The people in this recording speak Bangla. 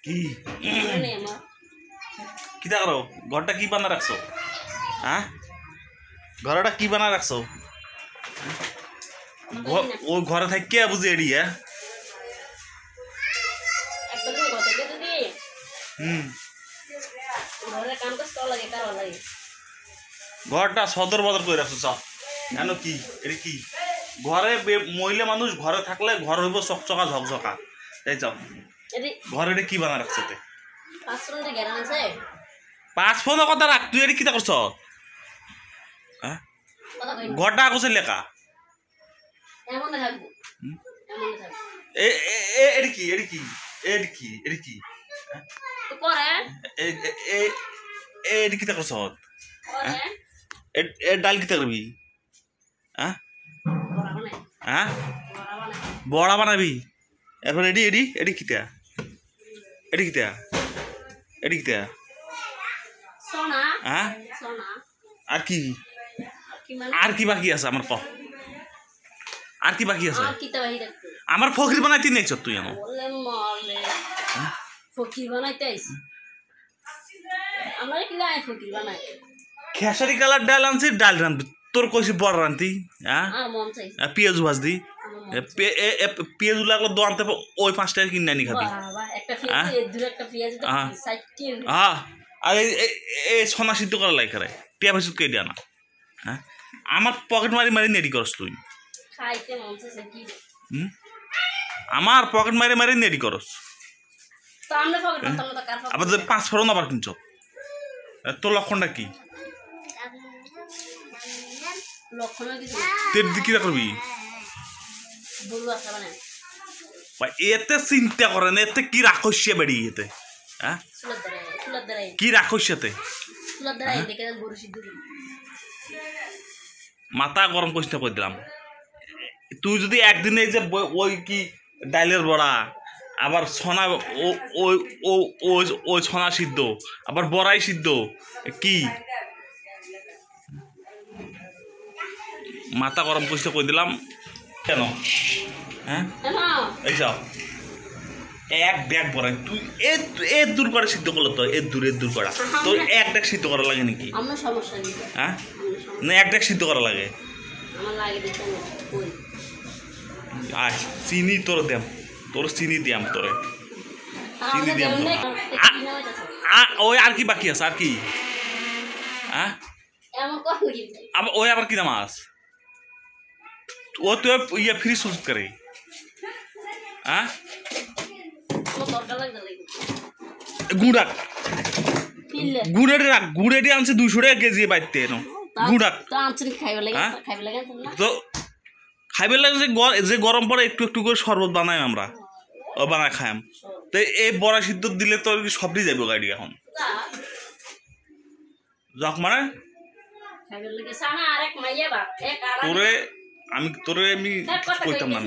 কি কিতা করো ঘরটা কি বানা রাখছো হ্যাঁ ঘরটা কি বানা রাখছো ও ঘরে থাকে বুঝি এডি হ্যাঁ ঘরটা সদর বদর করে রাখছো চাও কেন কি এটি কি ঘরে মহিলা মানুষ ঘরে থাকলে ঘর হইব চকচকা ঝকঝকা তাই যাও ঘরে এটা কি বানা রাখছো তে 5 ফোনের কথা রাখ তুই এটি কিতা করছ হ্যাঁ ঘরটা আগছে লেখা এটি কি এটি কি এটি কি এটি কি এটি কিতা করছ ডাল কিতা করবি হ্যাঁ হ্যাঁ বড়া বানাবি এরপর এডি এডি এডি কিতা এডি কিতা এডি কিতা হ্যাঁ আর কি আর কি বাকি আছে আমার ক আর কি বাকি আছে আমার ফকির বানাইতে নেছ তুই আমার ফকির বানাইতে আইছি আমরা কি লাই ফকির বানাই খেসারি কালার ডাল আনছি ডাল রানবি তোর কইছি বড় রানতি হ্যাঁ পেঁয়াজ ভাজ দি পেঁয়াজ লাগলো দোয়ানতে ওই 5 টাকা কিনে আনি খাবি হ্যাঁ আর এই সোনা সিদ্ধ করা লাই খারাই টিয়া ভাজুত কে দিয়া না হ্যাঁ আমার পকেট মারি মারি নেডি করস তুই আমার পকেট মারি মারি নেডি করস আবার 5 ফোড়ন আবার কিনছ তোর লক্ষণটা কি কি করবি এতে চিন্তা করে না এতে কি রাখস্যে বেড়ি এতে হ্যাঁ কি রাখস্যতে মাথা গরম করিস না করে দিলাম তুই যদি একদিনে যে ওই কি ডাইলের বড়া আবার ছনা ওই ছনা সিদ্ধ আবার বড়াই সিদ্ধ কি মাথা গরম করিস করে দিলাম কেন হ্যাঁ এই যাও এক ব্যাগ বড়াই তুই এর দূর করে সিদ্ধ করলো তো এর দূর করা তোর এক ডেক সিদ্ধ করা লাগে নাকি হ্যাঁ না এক ডেক সিদ্ধ করা লাগে আচ্ছা চিনি তোর দেম তোর চিনি দিয়াম তোরে চিনি দিয়াম ওই আর কি বাকি আছে আর কি হ্যাঁ ওই আবার কি মাছ ও তো ইয়ে ফ্রি সুজ করে হ্যাঁ গুড়াক গুড়েটি আনছে 200 টাকা কেজি বাইতে গুড়াক তো খাইবে লাগে যে গরম পড়ে একটু একটু করে শরবত বানাই আমরা ও বানায় খাইম তো এই বড়া সিদ্ধ দিলে তো সবই যাইব গাড়ি এখন যাক মানে তোরে আমি কইতাম না